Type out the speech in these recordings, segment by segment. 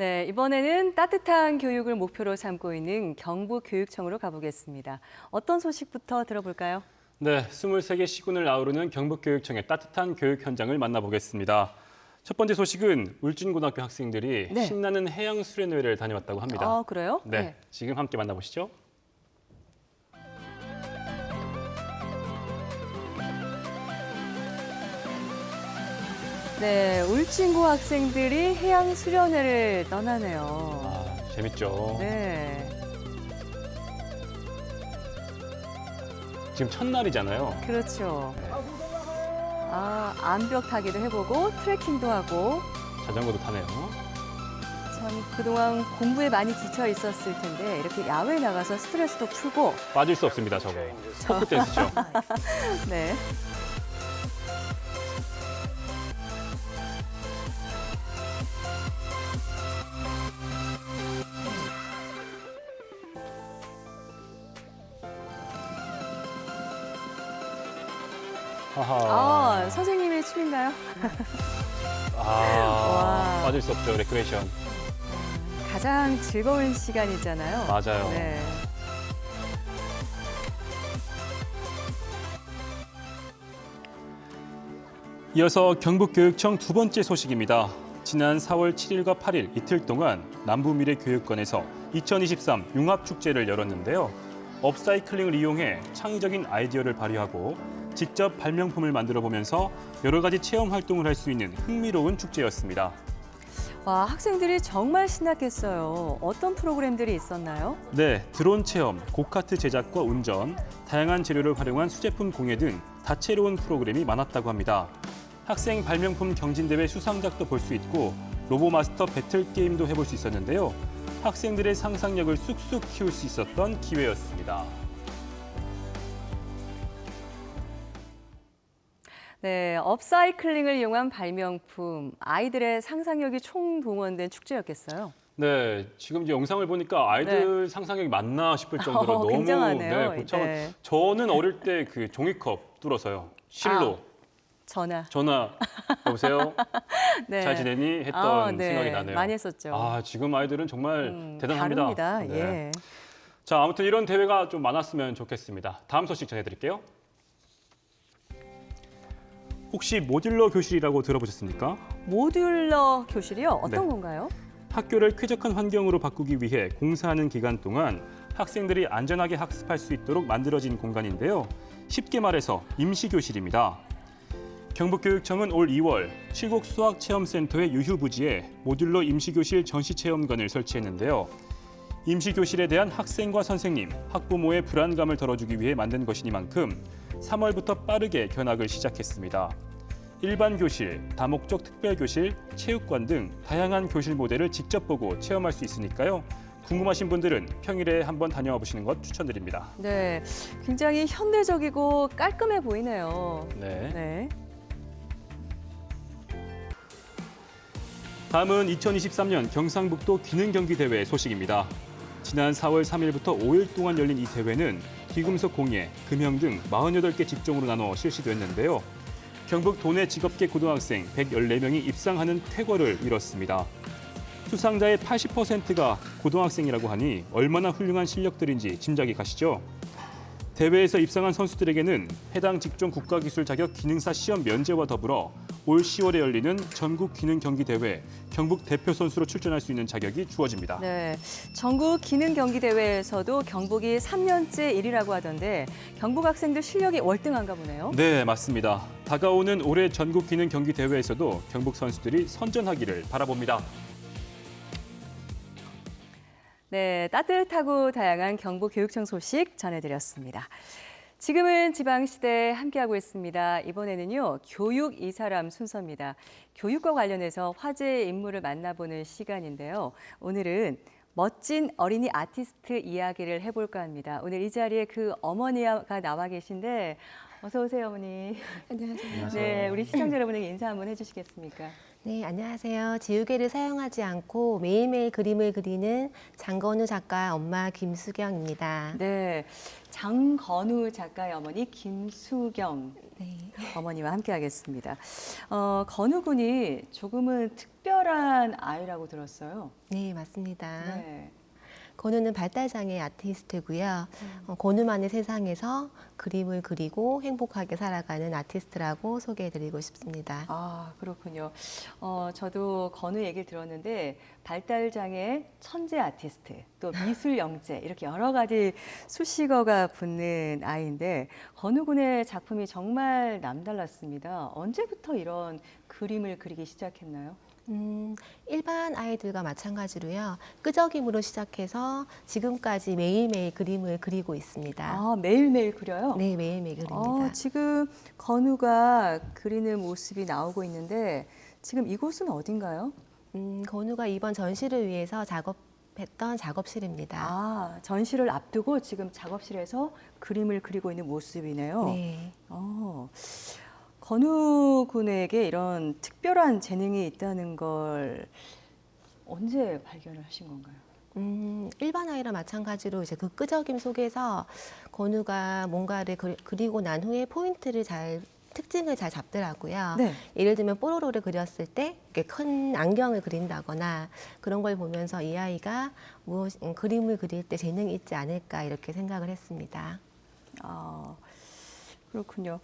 네, 이번에는 따뜻한 교육을 목표로 삼고 있는 경북교육청으로 가보겠습니다. 어떤 소식부터 들어볼까요? 네, 23개 시군을 아우르는 경북교육청의 따뜻한 교육 현장을 만나보겠습니다. 첫 번째 소식은 울진고등학교 학생들이 네. 신나는 해양 수련회를 다녀왔다고 합니다. 아, 그래요? 네, 지금 함께 만나보시죠. 네, 울진고 학생들이 해양 수련회를 떠나네요. 아, 재밌죠. 네, 지금 첫날이잖아요. 그렇죠. 네, 아, 암벽 타기도 해보고 트레킹도 하고 자전거도 타네요. 참 그동안 공부에 많이 지쳐 있었을 텐데 이렇게 야외에 나가서 스트레스도 풀고 빠질 수 없습니다, 저거. 포크 댄스죠. 네. 하하. 아, 선생님의 춤인가요? 아, 와. 빠질 수 없죠, 레크레이션. 가장 즐거운 시간이잖아요. 맞아요. 네. 이어서 경북교육청 두 번째 소식입니다. 지난 4월 7일과 8일 이틀 동안 남부미래교육관에서 2023 융합축제를 열었는데요. 업사이클링을 이용해 창의적인 아이디어를 발휘하고 직접 발명품을 만들어 보면서 여러 가지 체험 활동을 할 수 있는 흥미로운 축제였습니다. 와, 학생들이 정말 신났겠어요. 어떤 프로그램들이 있었나요? 네, 드론 체험, 고카트 제작과 운전, 다양한 재료를 활용한 수제품 공예 등 다채로운 프로그램이 많았다고 합니다. 학생 발명품 경진대회 수상작도 볼 수 있고 로보마스터 배틀 게임도 해볼 수 있었는데요. 학생들의 상상력을 쑥쑥 키울 수 있었던 기회였습니다. 네, 업사이클링을 이용한 발명품, 아이들의 상상력이 총동원된 축제였겠어요. 네, 지금 이제 영상을 보니까 아이들 상상력이 맞나 싶을 정도로 너무 굉장하네요. 거창한. 네. 저는 어릴 때 그 종이컵 뚫어서요. 실로 전화. 전화 여보세요. 네. 잘 지내니 했던 네. 생각이 나네요. 많이 했었죠. 아, 지금 아이들은 정말 대단합니다. 다릅니다. 네. 예. 자, 아무튼 이런 대회가 좀 많았으면 좋겠습니다. 다음 소식 전해드릴게요. 혹시 모듈러 교실이라고 들어보셨습니까? 모듈러 교실이요? 어떤 네. 건가요? 학교를 쾌적한 환경으로 바꾸기 위해 공사하는 기간 동안 학생들이 안전하게 학습할 수 있도록 만들어진 공간인데요. 쉽게 말해서 임시교실입니다. 경북교육청은 올 2월 칠곡수학체험센터의 유휴부지에 모듈러 임시교실 전시체험관을 설치했는데요. 임시교실에 대한 학생과 선생님, 학부모의 불안감을 덜어주기 위해 만든 것이니만큼 3월부터 빠르게 견학을 시작했습니다. 일반 교실, 다목적 특별교실, 체육관 등 다양한 교실 모델을 직접 보고 체험할 수 있으니까요. 궁금하신 분들은 평일에 한번 다녀와 보시는 것 추천드립니다. 네, 굉장히 현대적이고 깔끔해 보이네요. 네. 네. 다음은 2023년 경상북도 기능경기대회 소식입니다. 지난 4월 3일부터 5일 동안 열린 이 대회는 귀금속 공예, 금형 등 48개 직종으로 나눠 실시됐는데요. 경북 도내 직업계 고등학생 114명이 입상하는 쾌거를 이뤘습니다. 수상자의 80%가 고등학생이라고 하니 얼마나 훌륭한 실력들인지 짐작이 가시죠? 대회에서 입상한 선수들에게는 해당 직종 국가기술 자격 기능사 시험 면제와 더불어 올 10월에 열리는 전국 기능 경기 대회 경북 대표 선수로 출전할 수 있는 자격이 주어집니다. 네, 전국 기능 경기 대회에서도 경북이 3년째 1위라고 하던데 경북 학생들 실력이 월등한가 보네요. 네, 맞습니다. 다가오는 올해 전국 기능 경기 대회에서도 경북 선수들이 선전하기를 바라봅니다. 네, 따뜻하고 다양한 경북교육청 소식 전해드렸습니다. 지금은 지방시대 함께하고 있습니다. 이번에는요, 교육 이 사람 순서입니다. 교육과 관련해서 화제의 인물을 만나보는 시간인데요. 오늘은 멋진 어린이 아티스트 이야기를 해볼까 합니다. 오늘 이 자리에 그 어머니가 나와 계신데 어서 오세요, 어머니. 안녕하세요. 네, 우리 시청자 여러분에게 인사 한번 해주시겠습니까? 네, 안녕하세요. 지우개를 사용하지 않고 매일매일 그림을 그리는 장건우 작가 엄마 김수경입니다. 네, 장건우 작가의 어머니 김수경 네. 어머니와 함께하겠습니다. 건우 군이 조금은 특별한 아이라고 들었어요. 네, 맞습니다. 네. 건우는 발달장애 아티스트고요. 건우만의 세상에서 그림을 그리고 행복하게 살아가는 아티스트라고 소개해드리고 싶습니다. 아, 그렇군요. 저도 건우 얘기를 들었는데 발달장애 천재 아티스트, 또 미술 영재 이렇게 여러 가지 수식어가 붙는 아이인데 건우 군의 작품이 정말 남달랐습니다. 언제부터 이런 그림을 그리기 시작했나요? 일반 아이들과 마찬가지로요. 끄적임으로 시작해서 지금까지 매일매일 그림을 그리고 있습니다. 아, 매일매일 그려요? 네, 매일매일 그립니다. 지금 건우가 그리는 모습이 나오고 있는데 지금 이곳은 어딘가요? 건우가 이번 전시를 위해서 작업했던 작업실입니다. 아, 전시를 앞두고 지금 작업실에서 그림을 그리고 있는 모습이네요. 네. 건우 군에게 이런 특별한 재능이 있다는 걸 언제 발견을 하신 건가요? 일반 아이랑 마찬가지로 이제 그 끄적임 속에서 건우가 뭔가를 그리고 난 후에 특징을 잘 잡더라고요. 네. 예를 들면 뽀로로를 그렸을 때 이렇게 큰 안경을 그린다거나 그런 걸 보면서 이 아이가 그림을 그릴 때 재능이 있지 않을까 이렇게 생각을 했습니다. 아, 그렇군요.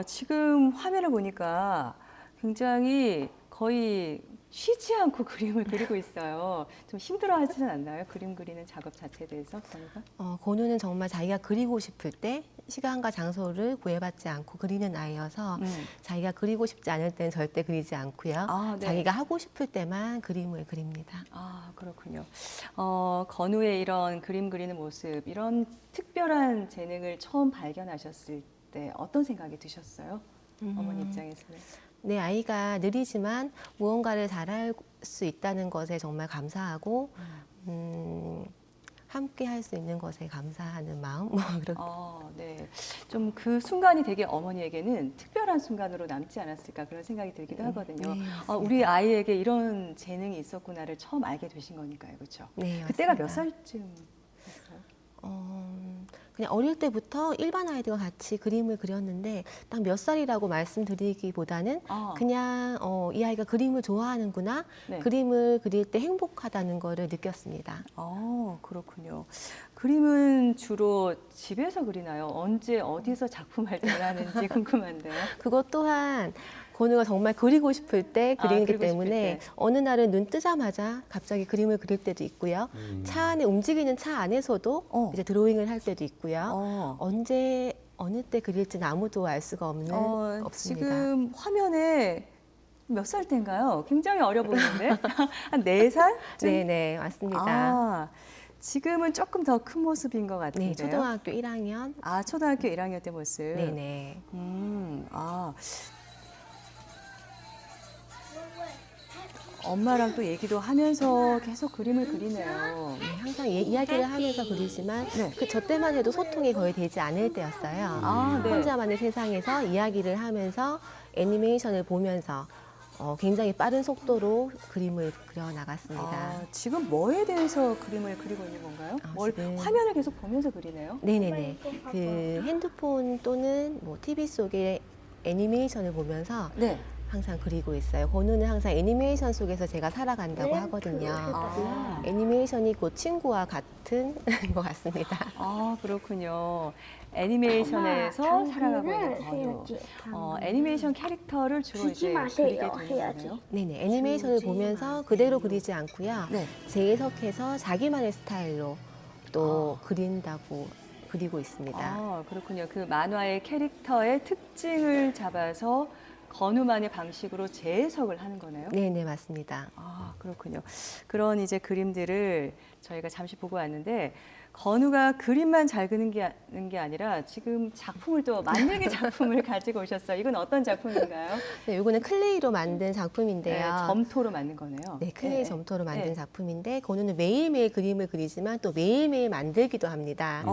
지금 화면을 보니까 굉장히 거의 쉬지 않고 그림을 그리고 있어요. 좀 힘들어하지는 않나요? 그림 그리는 작업 자체에 대해서 건우가? 건우는 정말 자기가 그리고 싶을 때 시간과 장소를 구애받지 않고 그리는 아이여서 자기가 그리고 싶지 않을 때는 절대 그리지 않고요. 아, 네. 자기가 하고 싶을 때만 그림을 그립니다. 아, 그렇군요. 건우의 이런 그림 그리는 모습, 이런 특별한 재능을 처음 발견하셨을 때 어떤 생각이 드셨어요? 어머니 입장에서는. 내 아이가 느리지만 무언가를 잘할 수 있다는 것에 정말 감사하고 함께 할 수 있는 것에 감사하는 마음 그렇게. 네. 좀 그 순간이 되게 어머니에게는 특별한 순간으로 남지 않았을까 그런 생각이 들기도 하거든요. 네, 맞습니다. 우리 아이에게 이런 재능이 있었구나를 처음 알게 되신 거니까요, 그렇죠? 네, 그때가 몇 맞습니다. 살쯤 됐어요? 그냥 어릴 때부터 일반 아이들과 같이 그림을 그렸는데 딱 몇 살이라고 말씀드리기보다는 그냥 이 아이가 그림을 좋아하는구나, 네. 그림을 그릴 때 행복하다는 거를 느꼈습니다. 그렇군요. 그림은 주로 집에서 그리나요? 언제 어디서 작품 활동을 하는지 궁금한데요. 그것 또한 건우가 정말 그리고 싶을 때 그리기 그리고 싶을 때문에 때. 어느 날은 눈 뜨자마자 갑자기 그림을 그릴 때도 있고요. 차 안에 움직이는 차 안에서도 이제 드로잉을 할 때도 있고요. 언제 어느 때 그릴지는 아무도 알 수가 없습니다. 지금 화면에 몇 살 때인가요? 굉장히 어려 보이는데? 한 4살? 네네, 맞습니다. 지금은 조금 더 큰 모습인 것 같은데요. 네, 초등학교 1학년. 초등학교 1학년 때 모습. 네네. 엄마랑 또 얘기도 하면서 계속 그림을 그리네요. 네, 항상 이야기를 하면서 그리지만 네. 저 때만 해도 소통이 거의 되지 않을 때였어요. 네. 혼자만의 세상에서 이야기를 하면서 애니메이션을 보면서 굉장히 빠른 속도로 그림을 그려 나갔습니다. 지금 뭐에 대해서 그림을 그리고 있는 건가요? 지금 화면을 계속 보면서 그리네요? 네네네. 그 핸드폰 또는 TV 속의 애니메이션을 보면서 네. 항상 그리고 있어요. 건우는 항상 애니메이션 속에서 제가 살아간다고 하거든요. 애니메이션이 곧 친구와 같은 것 같습니다. 그렇군요. 애니메이션에서 살아가고 있는 건우. 애니메이션 캐릭터를 주로 이제 그리게 되는 거네요? 네네. 애니메이션을 보면서 그대로 그리지 않고요. 네. 재해석해서 자기만의 스타일로 또 그리고 있습니다. 그렇군요. 그 만화의 캐릭터의 특징을 잡아서 건우만의 방식으로 재해석을 하는 거네요? 네네, 맞습니다. 그렇군요. 그런 이제 그림들을 저희가 잠시 보고 왔는데 건우가 그림만 잘 그리는 게 아니라 지금 작품을 또 만들기 작품을 가지고 오셨어요. 이건 어떤 작품인가요? 네, 이거는 클레이로 만든 작품인데요. 네, 점토로 만든 거네요. 네, 클레이 점토로 만든 네. 작품인데 건우는 매일매일 그림을 그리지만 또 매일매일 만들기도 합니다.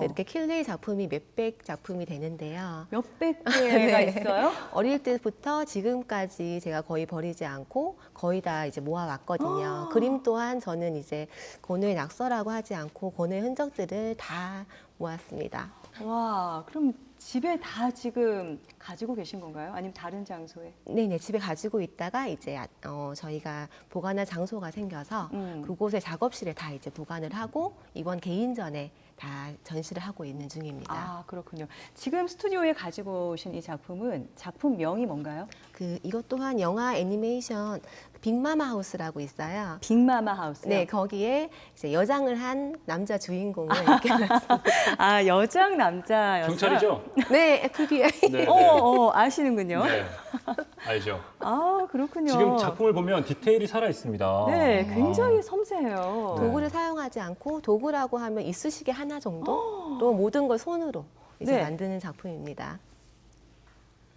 이렇게 클레이 작품이 몇백 작품이 되는데요. 몇백 개가 네. 있어요? 어릴 때부터 지금까지 제가 거의 버리지 않고 거의 다 이제 모아왔거든요. 그림 또한 저는 이제 건우의 낙서라고 하지 않고 건우의 흔적들을 다 모았습니다. 와, 그럼 집에 다 지금 가지고 계신 건가요? 아니면 다른 장소에? 네네, 집에 가지고 있다가 이제 저희가 보관할 장소가 생겨서 그곳의 작업실에 다 이제 보관을 하고 이번 개인전에 다 전시를 하고 있는 중입니다. 아, 그렇군요. 지금 스튜디오에 가지고 오신 이 작품은 작품명이 뭔가요? 이것 또한 영화 애니메이션 빅마마 하우스라고 있어요. 빅마마 하우스요? 네, 거기에 이제 여장을 한 남자 주인공을 이렇게 말씀드렸습니다. 아, 여장 남자였어요? 경찰이죠? 네, FBI. 네. 아시는군요. 네. 알죠. 아, 그렇군요. 지금 작품을 보면 디테일이 살아 있습니다. 네, 아. 굉장히 섬세해요. 네. 도구를 사용하지 않고 도구라고 하면 이쑤시개 하나 정도로 모든 걸 손으로 이제 네. 만드는 작품입니다.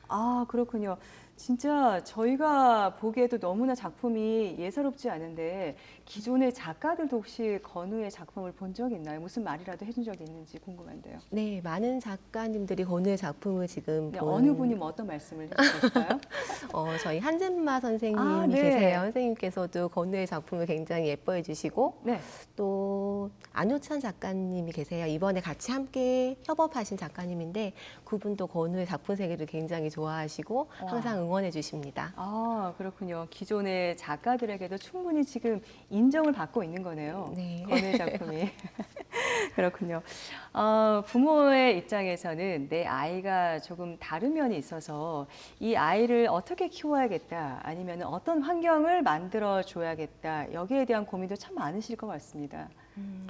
아, 그렇군요. 진짜 저희가 보기에도 너무나 작품이 예사롭지 않은데 기존의 작가들도 혹시 건우의 작품을 본 적이 있나요? 무슨 말이라도 해준 적이 있는지 궁금한데요. 네, 많은 작가님들이 건우의 작품을 지금 네, 본 어느 분이 뭐 어떤 말씀을 해주셨어요? 저희 한젠마 선생님이 아, 네. 계세요. 선생님께서도 건우의 작품을 굉장히 예뻐해 주시고 네. 또 안효찬 작가님이 계세요. 이번에 같이 함께 협업하신 작가님인데 그분도 건우의 작품 세계를 굉장히 좋아하시고 와. 항상 응원해 주십니다. 아, 그렇군요. 기존의 작가들에게도 충분히 지금 인정을 받고 있는 거네요. 네. 건우의 작품이. 그렇군요. 부모의 입장에서는 내 아이가 조금 다른 면이 있어서 이 아이를 어떻게 키워야겠다, 아니면 어떤 환경을 만들어 줘야겠다, 여기에 대한 고민도 참 많으실 것 같습니다.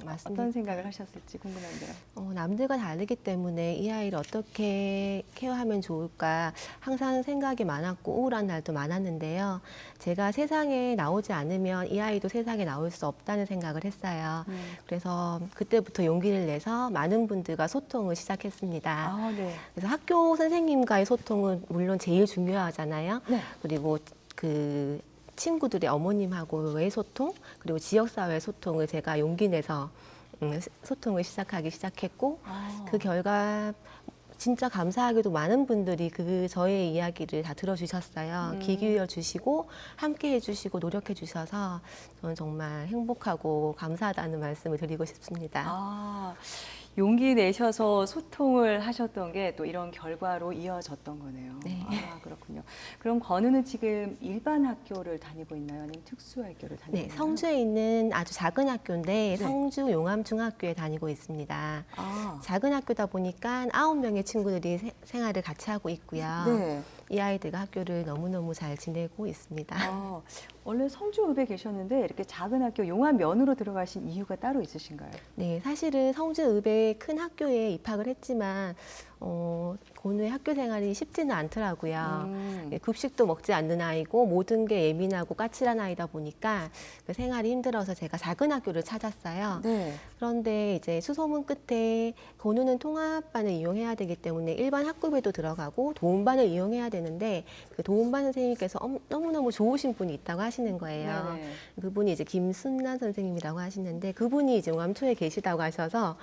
맞습니다. 어떤 생각을 하셨을지 궁금한데요. 남들과 다르기 때문에 이 아이를 어떻게 케어하면 좋을까 항상 생각이 많았고 우울한 날도 많았는데요. 제가 세상에 나오지 않으면 이 아이도 세상에 나올 수 없다는 생각을 했어요. 그래서 그때부터 용기를 내서 많은 분들과 소통을 시작했습니다. 아, 네. 그래서 학교 선생님과의 소통은 물론 제일 중요하잖아요. 네. 그리고 그 친구들의 어머님하고의 소통, 그리고 지역사회 소통을 제가 용기 내서 소통을 시작했고, 그 결과 진짜 감사하게도 많은 분들이 저의 이야기를 다 들어주셨어요. 귀 기울여 주시고, 함께 해주시고, 노력해 주셔서 저는 정말 행복하고 감사하다는 말씀을 드리고 싶습니다. 아, 용기 내셔서 소통을 하셨던 게 또 이런 결과로 이어졌던 거네요. 네. 아, 그렇군요. 그럼 건우는 지금 일반 학교를 다니고 있나요? 아니면 특수학교를 다니고 네, 있나요? 성주에 있는 아주 작은 학교인데 네. 성주 용암중학교에 다니고 있습니다. 아, 작은 학교다 보니까 9명의 친구들이 생활을 같이 하고 있고요. 네. 이 아이들과 학교를 너무너무 잘 지내고 있습니다. 원래 성주읍에 계셨는데 이렇게 작은 학교 용암면으로 들어가신 이유가 따로 있으신가요? 네, 사실은 성주읍의 큰 학교에 입학을 했지만 건우의 학교 생활이 쉽지는 않더라고요. 급식도 먹지 않는 아이고 모든 게 예민하고 까칠한 아이다 보니까 그 생활이 힘들어서 제가 작은 학교를 찾았어요. 네. 그런데 이제 수소문 끝에 건우는 통합반을 이용해야 되기 때문에 일반 학급에도 들어가고 도움반을 이용해야 되는데 그 도움반 선생님께서 너무너무 좋으신 분이 있다고 하시는 거예요. 네네. 그분이 이제 김순란 선생님이라고 하시는데 그분이 이제 용암초에 계시다고 하셔서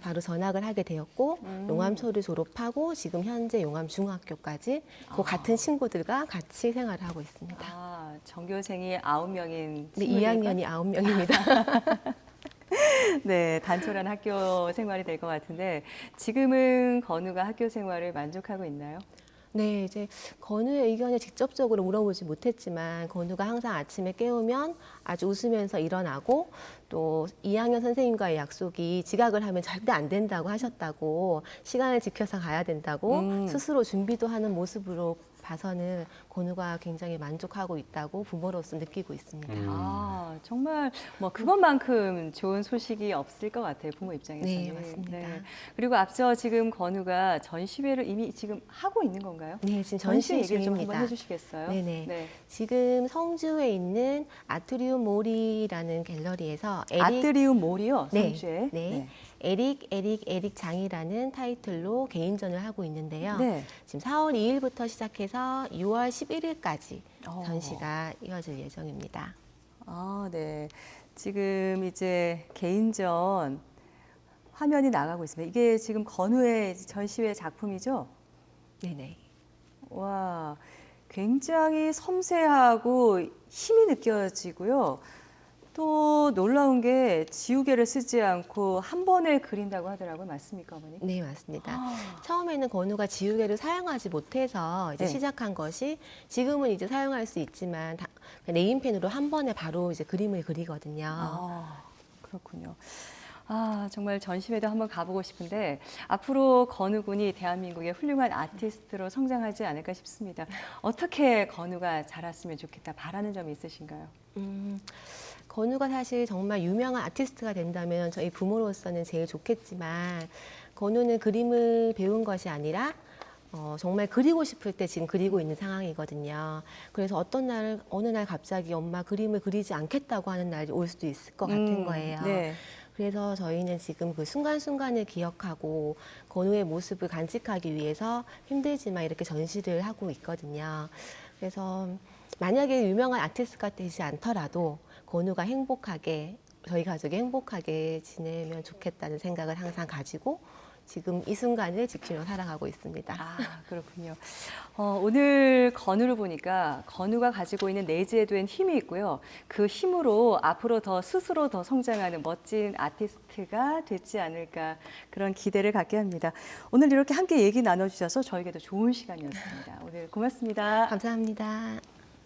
바로 전학을 하게 되었고 용암초를 졸업하고 지금 현재 용암중학교까지 그 같은 친구들과 같이 생활을 하고 있습니다. 아, 전교생이 9명인 네, 2학년이 9명입니다. 네, 단촐한 학교 생활이 될 것 같은데 지금은 건우가 학교 생활을 만족하고 있나요? 네, 이제 건우의 의견을 직접적으로 물어보지 못했지만 건우가 항상 아침에 깨우면 아주 웃으면서 일어나고 또 2학년 선생님과의 약속이 지각을 하면 절대 안 된다고 하셨다고 시간을 지켜서 가야 된다고 스스로 준비도 하는 모습으로 봐서는 건우가 굉장히 만족하고 있다고 부모로서 느끼고 있습니다. 아, 정말 뭐 그것만큼 좋은 소식이 없을 것 같아요. 부모 입장에서는. 네, 맞습니다. 그리고 앞서 지금 건우가 전시회를 이미 지금 하고 있는 건가요? 네, 지금 전시 전시 얘기를 좀 중입니다. 한번 해주시겠어요? 네네. 네. 지금 성주에 있는 아트리움 몰이라는 갤러리에서 아트리움 몰이요, 네, 성주에. 네. 에릭 장이라는 타이틀로 개인전을 하고 있는데요. 네. 지금 4월 2일부터 시작해서 6월 11일까지 어. 전시가 이어질 예정입니다. 아, 네. 지금 이제 개인전 화면이 나가고 있습니다. 이게 지금 건우의 전시회 작품이죠? 네네. 와, 굉장히 섬세하고 힘이 느껴지고요. 또 놀라운 게 지우개를 쓰지 않고 한 번에 그린다고 하더라고요. 맞습니까, 어머니? 네, 맞습니다. 아. 처음에는 건우가 지우개를 사용하지 못해서 이제 네. 시작한 것이 지금은 이제 사용할 수 있지만 네임펜으로 한 번에 바로 이제 그림을 그리거든요. 아, 그렇군요. 아, 정말 전시회도 한번 가보고 싶은데 앞으로 건우 군이 대한민국의 훌륭한 아티스트로 성장하지 않을까 싶습니다. 어떻게 건우가 자랐으면 좋겠다 바라는 점이 있으신가요? 건우가 사실 정말 유명한 아티스트가 된다면 저희 부모로서는 제일 좋겠지만 건우는 그림을 배운 것이 아니라 정말 그리고 싶을 때 지금 그리고 있는 상황이거든요. 그래서 어느 날 갑자기 엄마 그림을 그리지 않겠다고 하는 날이 올 수도 있을 것 같은 거예요. 네. 그래서 저희는 지금 그 순간순간을 기억하고 건우의 모습을 간직하기 위해서 힘들지만 이렇게 전시를 하고 있거든요. 그래서 만약에 유명한 아티스트가 되지 않더라도 건우가 행복하게, 저희 가족이 행복하게 지내면 좋겠다는 생각을 항상 가지고 지금 이 순간을 지키며 살아가고 있습니다. 아, 그렇군요. 오늘 건우를 보니까 건우가 가지고 있는 내재에 된 힘이 있고요. 그 힘으로 앞으로 더 스스로 더 성장하는 멋진 아티스트가 되지 않을까 그런 기대를 갖게 합니다. 오늘 이렇게 함께 얘기 나눠주셔서 저에게도 좋은 시간이었습니다. 오늘 고맙습니다. 감사합니다.